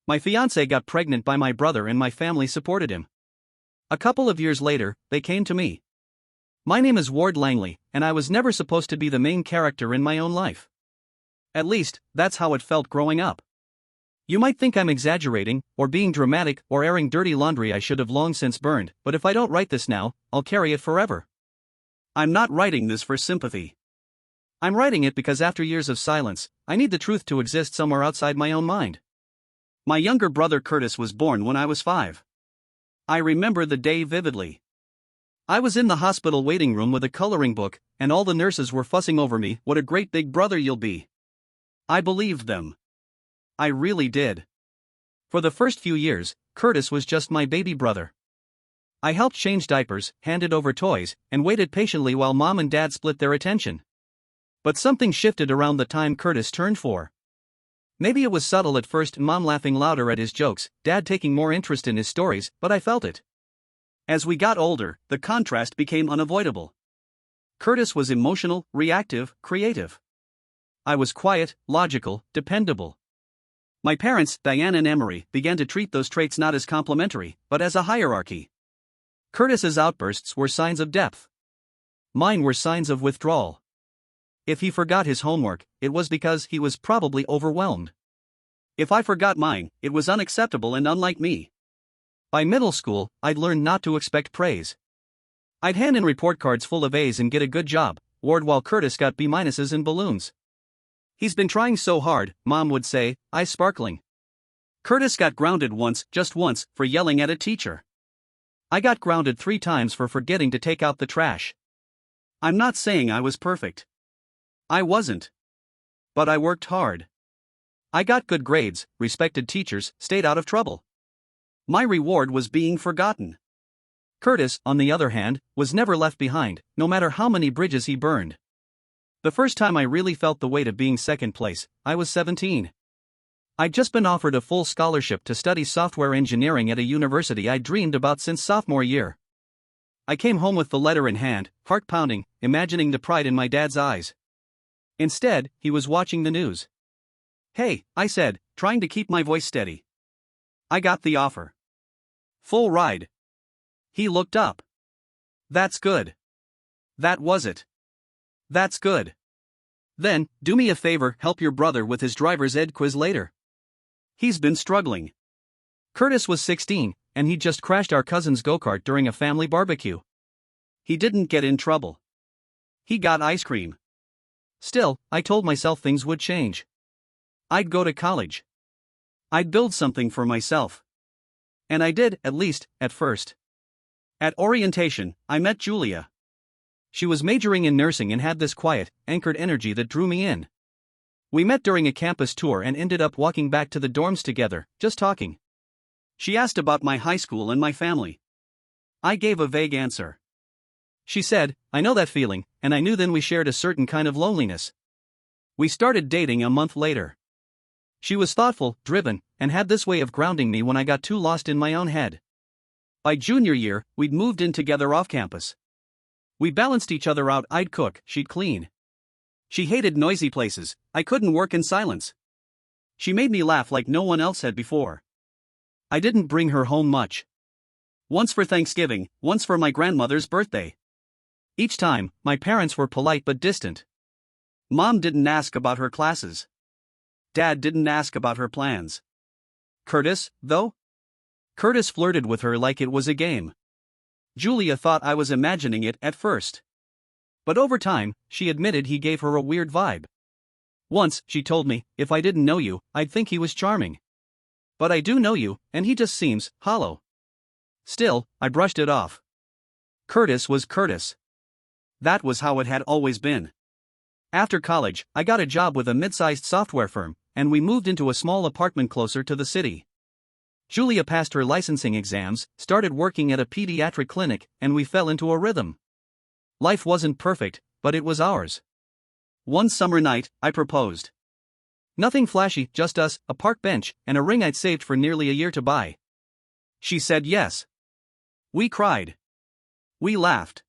My fiancée got pregnant by my brother and my family supported him. A couple of years later, they came to me. My name is Ward Langley, and I was never supposed to be the main character in my own life. At least, that's how it felt growing up. You might think I'm exaggerating, or being dramatic, or airing dirty laundry I should have long since burned, but if I don't write this now, I'll carry it forever. I'm not writing this for sympathy. I'm writing it because after years of silence, I need the truth to exist somewhere outside my own mind. My younger brother Curtis was born when I was 5. I remember the day vividly. I was in the hospital waiting room with a coloring book, and all the nurses were fussing over me. What a great big brother you'll be. I believed them. I really did. For the first few years, Curtis was just my baby brother. I helped change diapers, handed over toys, and waited patiently while Mom and Dad split their attention. But something shifted around the time Curtis turned 4. Maybe it was subtle at first, Mom laughing louder at his jokes, Dad taking more interest in his stories, but I felt it. As we got older, the contrast became unavoidable. Curtis was emotional, reactive, creative. I was quiet, logical, dependable. My parents, Diane and Emery, began to treat those traits not as complementary, but as a hierarchy. Curtis's outbursts were signs of depth. Mine were signs of withdrawal. If he forgot his homework, it was because he was probably overwhelmed. If I forgot mine, it was unacceptable and unlike me. By middle school, I'd learned not to expect praise. I'd hand in report cards full of A's and get a good job, Ward, while Curtis got B-minuses and balloons. He's been trying so hard, Mom would say, eyes sparkling. Curtis got grounded once, just once, for yelling at a teacher. I got grounded 3 times for forgetting to take out the trash. I'm not saying I was perfect. I wasn't. But I worked hard. I got good grades, respected teachers, stayed out of trouble. My reward was being forgotten. Curtis, on the other hand, was never left behind, no matter how many bridges he burned. The first time I really felt the weight of being second place, I was 17. I'd just been offered a full scholarship to study software engineering at a university I'd dreamed about since sophomore year. I came home with the letter in hand, heart pounding, imagining the pride in my dad's eyes. Instead, he was watching the news. "Hey," I said, trying to keep my voice steady. "I got the offer. Full ride." He looked up. "That's good." That was it. "That's good. Then, do me a favor, help your brother with his driver's ed quiz later. He's been struggling." Curtis was 16, and he'd just crashed our cousin's go-kart during a family barbecue. He didn't get in trouble. He got ice cream. Still, I told myself things would change. I'd go to college. I'd build something for myself. And I did, at least, at first. At orientation, I met Julia. She was majoring in nursing and had this quiet, anchored energy that drew me in. We met during a campus tour and ended up walking back to the dorms together, just talking. She asked about my high school and my family. I gave a vague answer. She said, "I know that feeling," and I knew then we shared a certain kind of loneliness. We started dating a month later. She was thoughtful, driven, and had this way of grounding me when I got too lost in my own head. By junior year, we'd moved in together off campus. We balanced each other out. I'd cook, she'd clean. She hated noisy places, I couldn't work in silence. She made me laugh like no one else had before. I didn't bring her home much. Once for Thanksgiving, once for my grandmother's birthday. Each time, my parents were polite but distant. Mom didn't ask about her classes. Dad didn't ask about her plans. Curtis, though? Curtis flirted with her like it was a game. Julia thought I was imagining it at first. But over time, she admitted he gave her a weird vibe. Once, she told me, "If I didn't know you, I'd think he was charming. But I do know you, and he just seems hollow." Still, I brushed it off. Curtis was Curtis. That was how it had always been. After college, I got a job with a mid-sized software firm, and we moved into a small apartment closer to the city. Julia passed her licensing exams, started working at a pediatric clinic, and we fell into a rhythm. Life wasn't perfect, but it was ours. One summer night, I proposed. Nothing flashy, just us, a park bench, and a ring I'd saved for nearly a year to buy. She said yes. We cried. We laughed.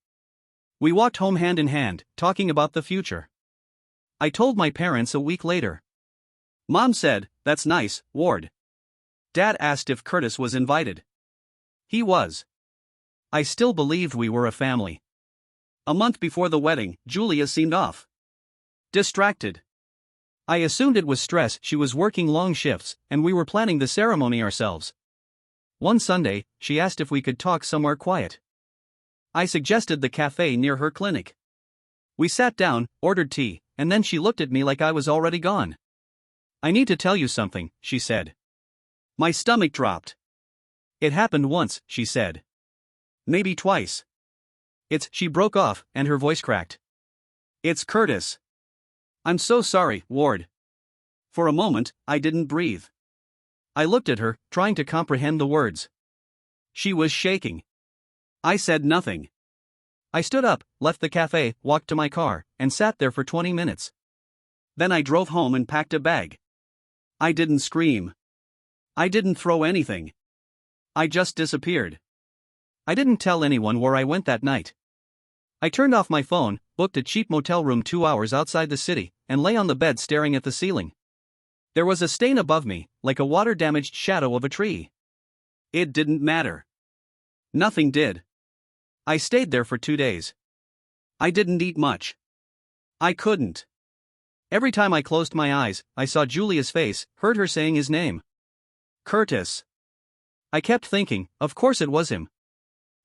We walked home hand in hand, talking about the future. I told my parents a week later. Mom said, "That's nice, Ward. Dad asked if Curtis was invited. He was. I still believed we were a family. A month before the wedding, Julia seemed off. Distracted. I assumed it was stress. She was working long shifts, and we were planning the ceremony ourselves. One Sunday, she asked if we could talk somewhere quiet. I suggested the cafe near her clinic. We sat down, ordered tea, and then she looked at me like I was already gone. "I need to tell you something," she said. My stomach dropped. "It happened once," she said. "Maybe twice." She broke off, and her voice cracked. "It's Curtis." "I'm so sorry, Ward." For a moment, I didn't breathe. I looked at her, trying to comprehend the words. She was shaking. I said nothing. I stood up, left the cafe, walked to my car, and sat there for 20 minutes. Then I drove home and packed a bag. I didn't scream. I didn't throw anything. I just disappeared. I didn't tell anyone where I went that night. I turned off my phone, booked a cheap motel room 2 hours outside the city, and lay on the bed staring at the ceiling. There was a stain above me, like a water-damaged shadow of a tree. It didn't matter. Nothing did. I stayed there for 2 days. I didn't eat much. I couldn't. Every time I closed my eyes, I saw Julia's face, heard her saying his name. Curtis. I kept thinking, of course it was him.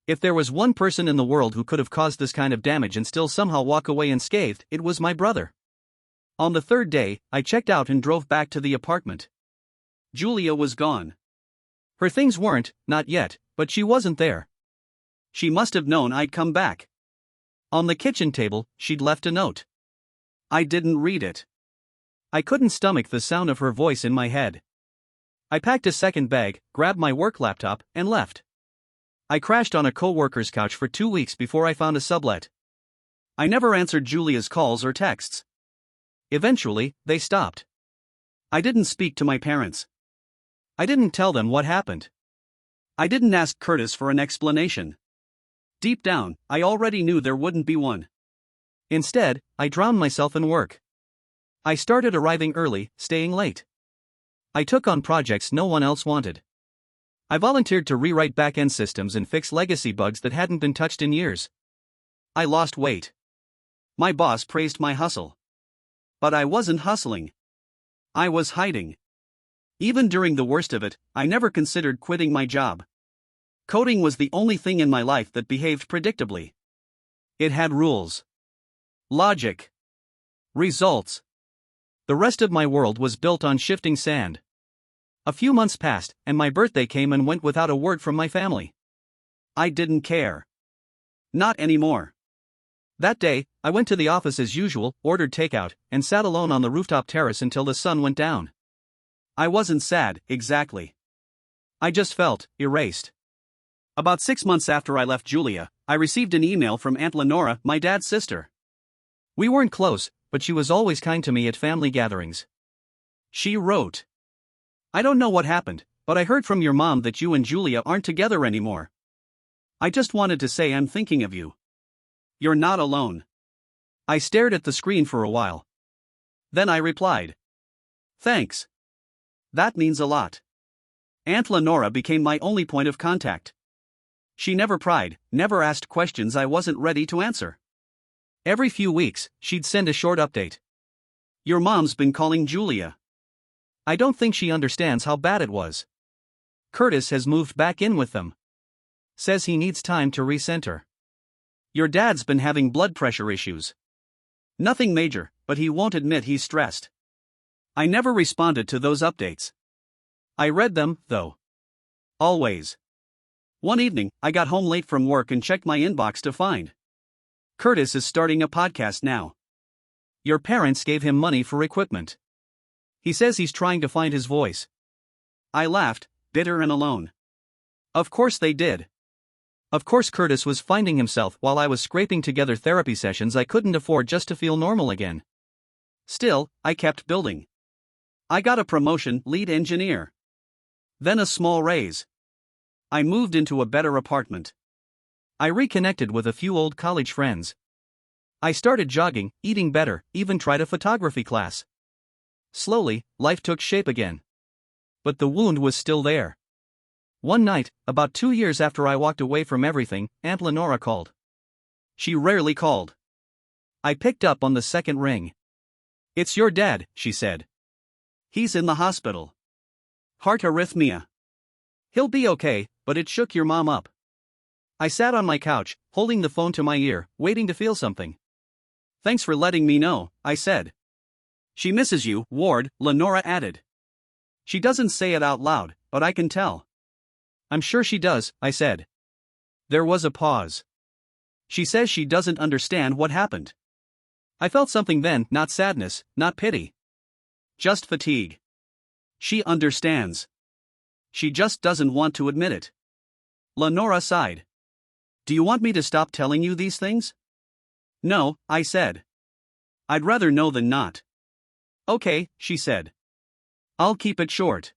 If there was one person in the world who could have caused this kind of damage and still somehow walk away unscathed, it was my brother. On the third day, I checked out and drove back to the apartment. Julia was gone. Her things weren't, not yet, but she wasn't there. She must have known I'd come back. On the kitchen table, she'd left a note. I didn't read it. I couldn't stomach the sound of her voice in my head. I packed a second bag, grabbed my work laptop, and left. I crashed on a co-worker's couch for 2 weeks before I found a sublet. I never answered Julia's calls or texts. Eventually, they stopped. I didn't speak to my parents. I didn't tell them what happened. I didn't ask Curtis for an explanation. Deep down, I already knew there wouldn't be one. Instead, I drowned myself in work. I started arriving early, staying late. I took on projects no one else wanted. I volunteered to rewrite back-end systems and fix legacy bugs that hadn't been touched in years. I lost weight. My boss praised my hustle. But I wasn't hustling. I was hiding. Even during the worst of it, I never considered quitting my job. Coding was the only thing in my life that behaved predictably. It had rules. Logic. Results. The rest of my world was built on shifting sand. A few months passed, and my birthday came and went without a word from my family. I didn't care. Not anymore. That day, I went to the office as usual, ordered takeout, and sat alone on the rooftop terrace until the sun went down. I wasn't sad, exactly. I just felt erased. About 6 months after I left Julia, I received an email from Aunt Lenora, my dad's sister. We weren't close, but she was always kind to me at family gatherings. She wrote, "I don't know what happened, but I heard from your mom that you and Julia aren't together anymore. I just wanted to say I'm thinking of you. You're not alone." I stared at the screen for a while. Then I replied, "Thanks. That means a lot." Aunt Lenora became my only point of contact. She never pried, never asked questions I wasn't ready to answer. Every few weeks, she'd send a short update. "Your mom's been calling Julia. I don't think she understands how bad it was. Curtis has moved back in with them. Says he needs time to recenter. Your dad's been having blood pressure issues. Nothing major, but he won't admit he's stressed." I never responded to those updates. I read them, though. Always. One evening, I got home late from work and checked my inbox to find, "Curtis is starting a podcast now. Your parents gave him money for equipment. He says he's trying to find his voice." I laughed, bitter and alone. Of course they did. Of course Curtis was finding himself while I was scraping together therapy sessions I couldn't afford just to feel normal again. Still, I kept building. I got a promotion, lead engineer. Then a small raise. I moved into a better apartment. I reconnected with a few old college friends. I started jogging, eating better, even tried a photography class. Slowly, life took shape again. But the wound was still there. One night, about 2 years after I walked away from everything, Aunt Lenora called. She rarely called. I picked up on the second ring. "It's your dad," she said. "He's in the hospital. Heart arrhythmia. He'll be okay, but it shook your mom up." I sat on my couch, holding the phone to my ear, waiting to feel something. "Thanks for letting me know," I said. "She misses you, Ward," Lenora added. "She doesn't say it out loud, but I can tell." "I'm sure she does," I said. There was a pause. "She says she doesn't understand what happened." I felt something then, not sadness, not pity. Just fatigue. "She understands. She just doesn't want to admit it." Lenora sighed. "Do you want me to stop telling you these things?" "No," I said. "I'd rather know than not." "Okay," she said. "I'll keep it short."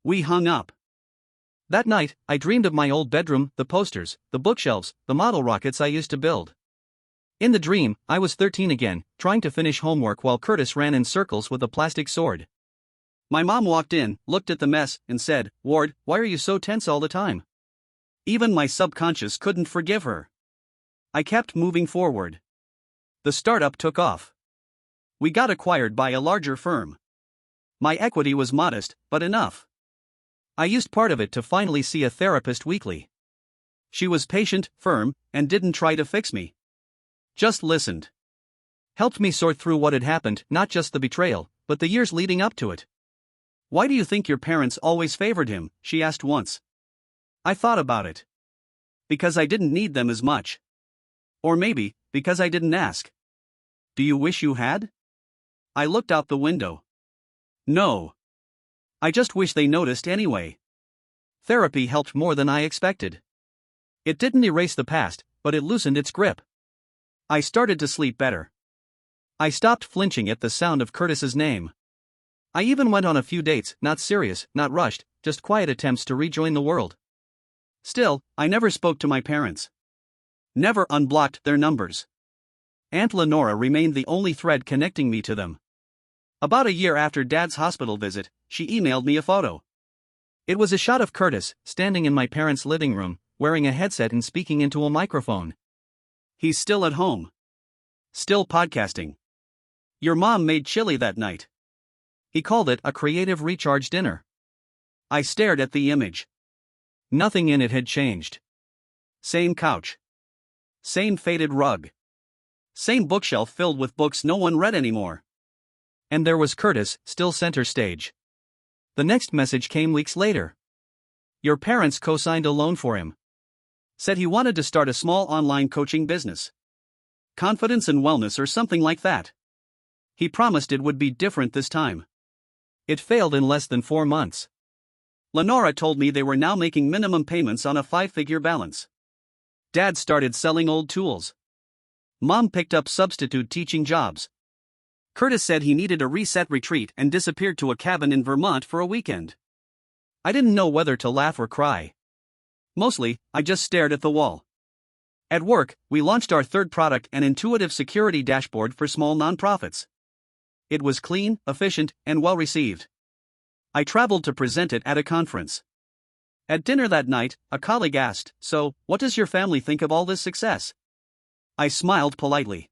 We hung up. That night, I dreamed of my old bedroom, the posters, the bookshelves, the model rockets I used to build. In the dream, I was 13 again, trying to finish homework while Curtis ran in circles with a plastic sword. My mom walked in, looked at the mess, and said, "Ward, why are you so tense all the time?" Even my subconscious couldn't forgive her. I kept moving forward. The startup took off. We got acquired by a larger firm. My equity was modest, but enough. I used part of it to finally see a therapist weekly. She was patient, firm, and didn't try to fix me. Just listened. Helped me sort through what had happened, not just the betrayal, but the years leading up to it. "Why do you think your parents always favored him?" she asked once. I thought about it. Because I didn't need them as much. Or maybe, because I didn't ask. "Do you wish you had?" I looked out the window. No. I just wish they noticed anyway. Therapy helped more than I expected. It didn't erase the past, but it loosened its grip. I started to sleep better. I stopped flinching at the sound of Curtis's name. I even went on a few dates, not serious, not rushed, just quiet attempts to rejoin the world. Still, I never spoke to my parents. Never unblocked their numbers. Aunt Lenora remained the only thread connecting me to them. About a year after Dad's hospital visit, she emailed me a photo. It was a shot of Curtis, standing in my parents' living room, wearing a headset and speaking into a microphone. He's still at home. Still podcasting. Your mom made chili that night. He called it a creative recharge dinner. I stared at the image. Nothing in it had changed. Same couch. Same faded rug. Same bookshelf filled with books no one read anymore. And there was Curtis, still center stage. The next message came weeks later. Your parents co-signed a loan for him. Said he wanted to start a small online coaching business. Confidence and wellness or something like that. He promised it would be different this time. It failed in less than 4 months. Lenora told me they were now making minimum payments on a 5-figure balance. Dad started selling old tools. Mom picked up substitute teaching jobs. Curtis said he needed a reset retreat and disappeared to a cabin in Vermont for a weekend. I didn't know whether to laugh or cry. Mostly, I just stared at the wall. At work, we launched our third product, an intuitive security dashboard for small nonprofits. It was clean, efficient, and well received. I traveled to present it at a conference. At dinner that night, a colleague asked, "So, what does your family think of all this success?" I smiled politely.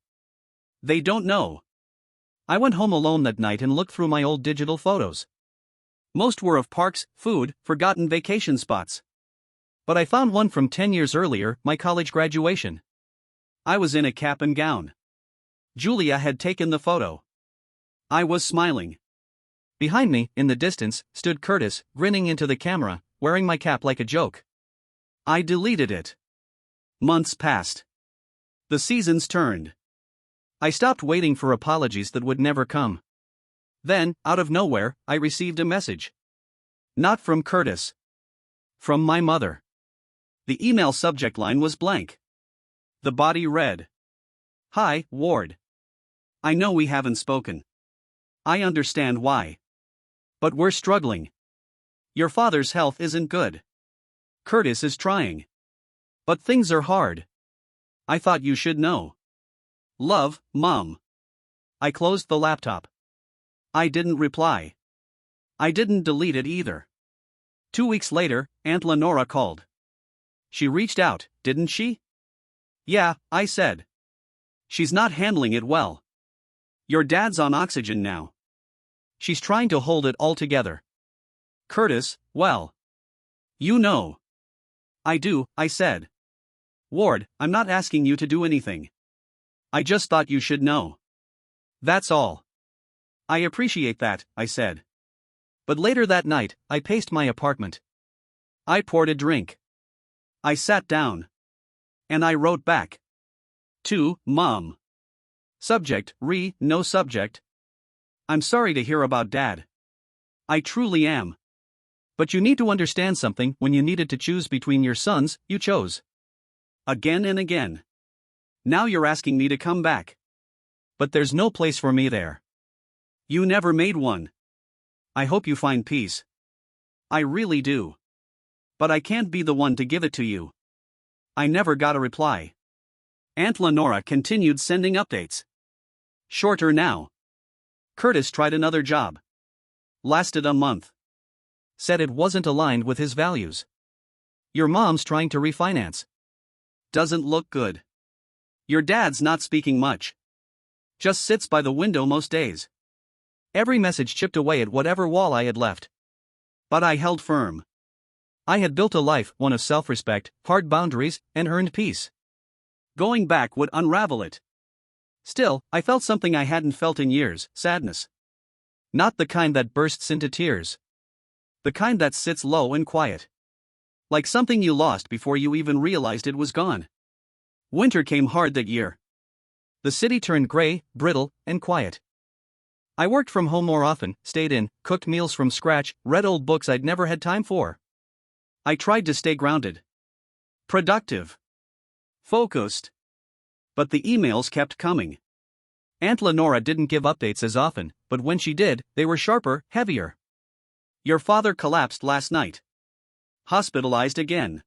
They don't know. I went home alone that night and looked through my old digital photos. Most were of parks, food, forgotten vacation spots. But I found one from 10 years earlier, my college graduation. I was in a cap and gown. Julia had taken the photo. I was smiling. Behind me, in the distance, stood Curtis, grinning into the camera, wearing my cap like a joke. I deleted it. Months passed. The seasons turned. I stopped waiting for apologies that would never come. Then, out of nowhere, I received a message. Not from Curtis. From my mother. The email subject line was blank. The body read, "Hi, Ward. I know we haven't spoken. I understand why. But we're struggling. Your father's health isn't good. Curtis is trying. But things are hard. I thought you should know. Love, Mom." I closed the laptop. I didn't reply. I didn't delete it either. 2 weeks later, Aunt Lenora called. She reached out, didn't she? Yeah, I said. She's not handling it well. Your dad's on oxygen now. She's trying to hold it all together. Curtis, well. You know. I do, I said. Ward, I'm not asking you to do anything. I just thought you should know. That's all. I appreciate that, I said. But later that night, I paced my apartment. I poured a drink. I sat down. And I wrote back. To Mom. Subject, no subject. I'm sorry to hear about Dad. I truly am. But you need to understand something. When you needed to choose between your sons, you chose. Again and again. Now you're asking me to come back. But there's no place for me there. You never made one. I hope you find peace. I really do. But I can't be the one to give it to you. I never got a reply. Aunt Lenora continued sending updates. Shorter now. Curtis tried another job. Lasted a month. Said it wasn't aligned with his values. Your mom's trying to refinance. Doesn't look good. Your dad's not speaking much. Just sits by the window most days. Every message chipped away at whatever wall I had left. But I held firm. I had built a life, one of self-respect, hard boundaries, and earned peace. Going back would unravel it. Still, I felt something I hadn't felt in years, sadness. Not the kind that bursts into tears. The kind that sits low and quiet. Like something you lost before you even realized it was gone. Winter came hard that year. The city turned gray, brittle, and quiet. I worked from home more often, stayed in, cooked meals from scratch, read old books I'd never had time for. I tried to stay grounded. Productive. Focused. But the emails kept coming. Aunt Lenora didn't give updates as often, but when she did, they were sharper, heavier. Your father collapsed last night. Hospitalized again.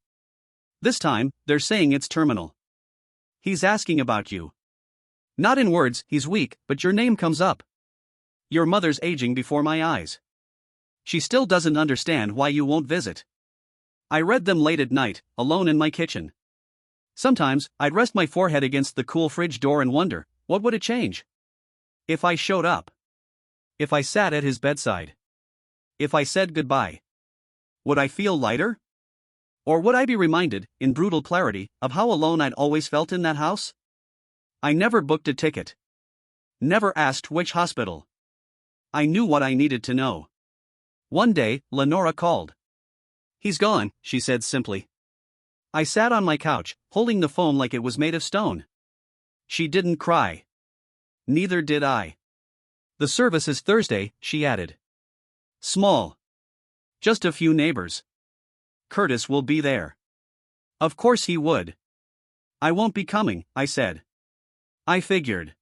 This time, they're saying it's terminal. He's asking about you. Not in words, he's weak, but your name comes up. Your mother's aging before my eyes. She still doesn't understand why you won't visit. I read them late at night, alone in my kitchen. Sometimes, I'd rest my forehead against the cool fridge door and wonder, what would it change? If I showed up. If I sat at his bedside. If I said goodbye. Would I feel lighter? Or would I be reminded, in brutal clarity, of how alone I'd always felt in that house? I never booked a ticket. Never asked which hospital. I knew what I needed to know. One day, Lenora called. He's gone, she said simply. I sat on my couch, holding the phone like it was made of stone. She didn't cry. Neither did I. The service is Thursday, she added. Small. Just a few neighbors. Curtis will be there. Of course he would. I won't be coming, I said. I figured.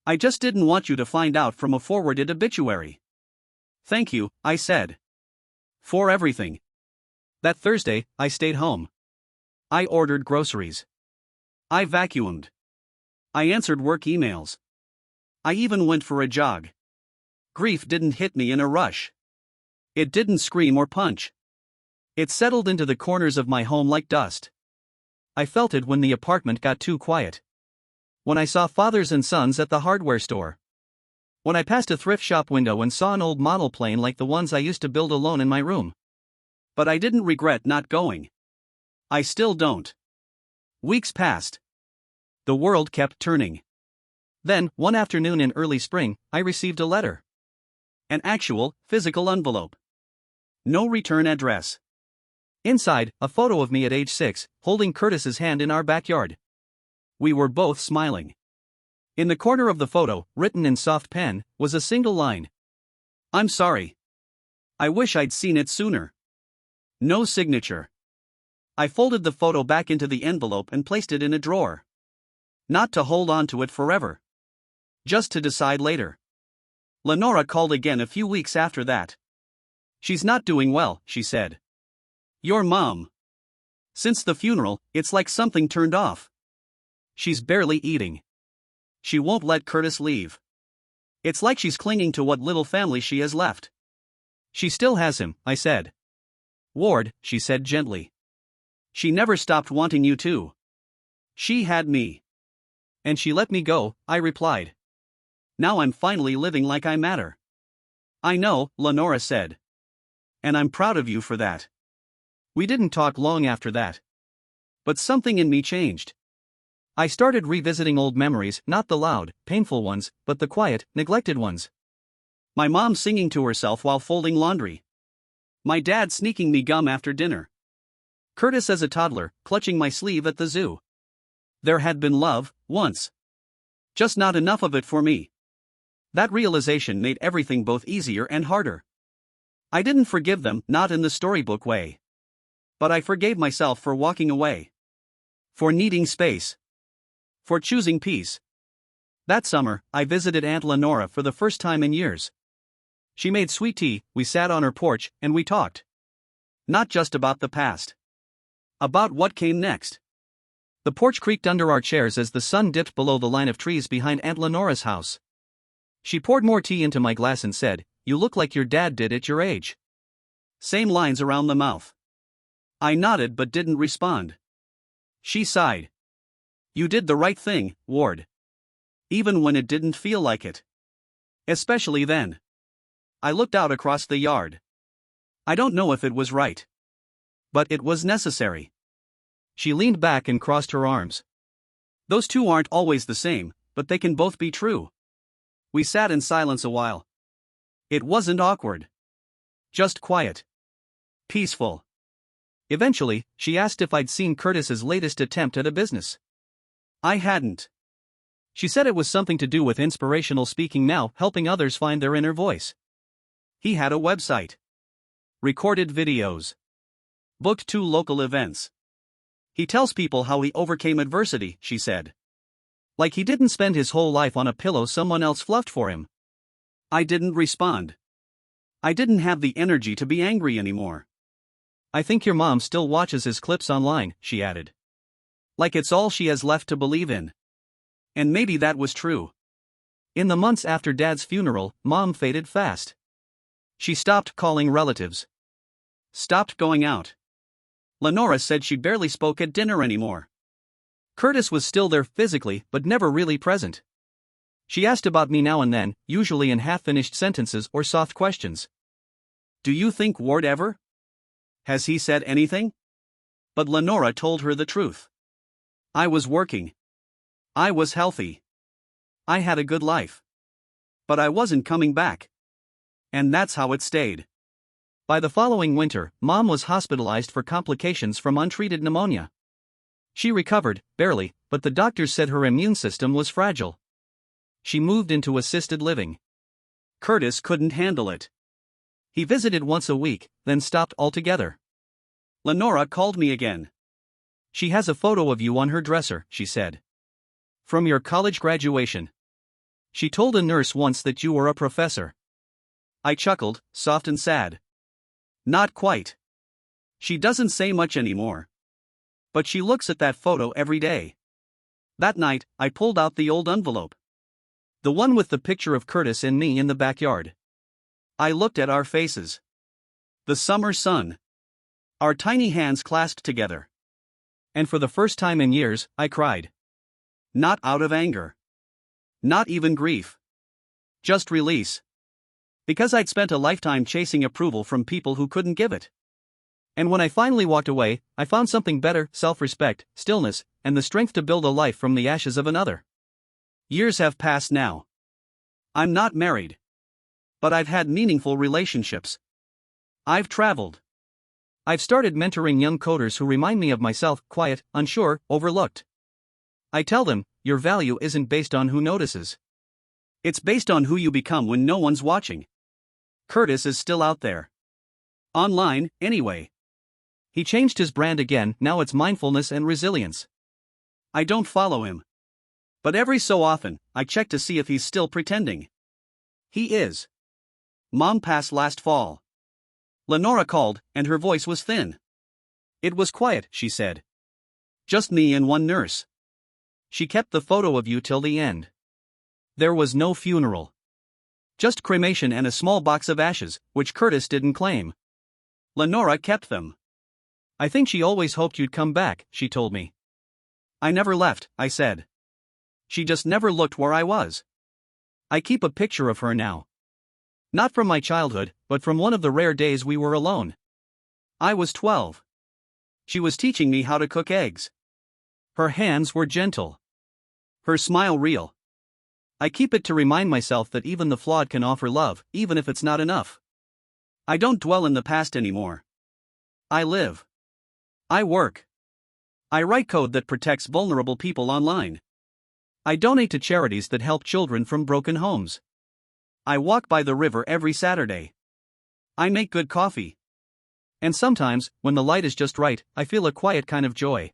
I just didn't want you to find out from a forwarded obituary. Thank you, I said. For everything. That Thursday, I stayed home. I ordered groceries. I vacuumed. I answered work emails. I even went for a jog. Grief didn't hit me in a rush. It didn't scream or punch. It settled into the corners of my home like dust. I felt it when the apartment got too quiet. When I saw fathers and sons at the hardware store. When I passed a thrift shop window and saw an old model plane like the ones I used to build alone in my room. But I didn't regret not going. I still don't. Weeks passed. The world kept turning. Then, one afternoon in early spring, I received a letter. An actual, physical envelope. No return address. Inside, a photo of me at age 6, holding Curtis's hand in our backyard. We were both smiling. In the corner of the photo, written in soft pen, was a single line. I'm sorry. I wish I'd seen it sooner. No signature. I folded the photo back into the envelope and placed it in a drawer. Not to hold on to it forever. Just to decide later. Lenora called again a few weeks after that. She's not doing well, she said. Your mom. Since the funeral, it's like something turned off. She's barely eating. She won't let Curtis leave. It's like she's clinging to what little family she has left. She still has him, I said. Ward, she said gently. She never stopped wanting you too. She had me. And she let me go, I replied. Now I'm finally living like I matter. I know, Lenora said. And I'm proud of you for that. We didn't talk long after that. But something in me changed. I started revisiting old memories, not the loud, painful ones, but the quiet, neglected ones. My mom singing to herself while folding laundry. My dad sneaking me gum after dinner. Curtis as a toddler, clutching my sleeve at the zoo. There had been love, once. Just not enough of it for me. That realization made everything both easier and harder. I didn't forgive them, not in the storybook way. But I forgave myself for walking away. For needing space. For choosing peace. That summer, I visited Aunt Lenora for the first time in years. She made sweet tea, we sat on her porch, and we talked. Not just about the past. About what came next. The porch creaked under our chairs as the sun dipped below the line of trees behind Aunt Lenora's house. She poured more tea into my glass and said, "You look like your dad did at your age." Same lines around the mouth. I nodded but didn't respond. She sighed. "You did the right thing, Ward. Even when it didn't feel like it. Especially then." I looked out across the yard. I don't know if it was right. But it was necessary. She leaned back and crossed her arms. Those two aren't always the same, but they can both be true. We sat in silence a while. It wasn't awkward. Just quiet. Peaceful. Eventually, she asked if I'd seen Curtis's latest attempt at a business. I hadn't. She said it was something to do with inspirational speaking, now helping others find their inner voice. He had a website. Recorded videos. Booked 2 local events. He tells people how he overcame adversity, she said. Like he didn't spend his whole life on a pillow someone else fluffed for him. I didn't respond. I didn't have the energy to be angry anymore. I think your mom still watches his clips online, she added. Like it's all she has left to believe in. And maybe that was true. In the months after Dad's funeral, Mom faded fast. She stopped calling relatives. Stopped going out. Lenora said she barely spoke at dinner anymore. Curtis was still there physically, but never really present. She asked about me now and then, usually in half-finished sentences or soft questions. Do you think Ward ever? Has he said anything? But Lenora told her the truth. I was working. I was healthy. I had a good life. But I wasn't coming back. And that's how it stayed. By the following winter, Mom was hospitalized for complications from untreated pneumonia. She recovered, barely, but the doctors said her immune system was fragile. She moved into assisted living. Curtis couldn't handle it. He visited once a week, then stopped altogether. Lenora called me again. She has a photo of you on her dresser, she said. From your college graduation. She told a nurse once that you were a professor. I chuckled, soft and sad. Not quite. She doesn't say much anymore. But she looks at that photo every day. That night, I pulled out the old envelope. The one with the picture of Curtis and me in the backyard. I looked at our faces. The summer sun. Our tiny hands clasped together. And for the first time in years, I cried. Not out of anger. Not even grief. Just release. Because I'd spent a lifetime chasing approval from people who couldn't give it. And when I finally walked away, I found something better: self-respect, stillness, and the strength to build a life from the ashes of another. Years have passed now. I'm not married. But I've had meaningful relationships. I've traveled. I've started mentoring young coders who remind me of myself, quiet, unsure, overlooked. I tell them, your value isn't based on who notices. It's based on who you become when no one's watching. Curtis is still out there. Online, anyway. He changed his brand again, now it's mindfulness and resilience. I don't follow him. But every so often, I check to see if he's still pretending. He is. Mom passed last fall. Lenora called, and her voice was thin. It was quiet, she said. Just me and one nurse. She kept the photo of you till the end. There was no funeral. Just cremation and a small box of ashes, which Curtis didn't claim. Lenora kept them. I think she always hoped you'd come back, she told me. I never left, I said. She just never looked where I was. I keep a picture of her now. Not from my childhood, but from one of the rare days we were alone. I was 12. She was teaching me how to cook eggs. Her hands were gentle. Her smile real. I keep it to remind myself that even the flawed can offer love, even if it's not enough. I don't dwell in the past anymore. I live. I work. I write code that protects vulnerable people online. I donate to charities that help children from broken homes. I walk by the river every Saturday. I make good coffee. And sometimes, when the light is just right, I feel a quiet kind of joy.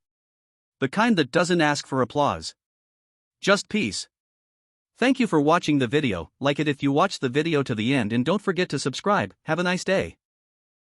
The kind that doesn't ask for applause. Just peace. Thank you for watching the video. Like it if you watched the video to the end and don't forget to subscribe. Have a nice day.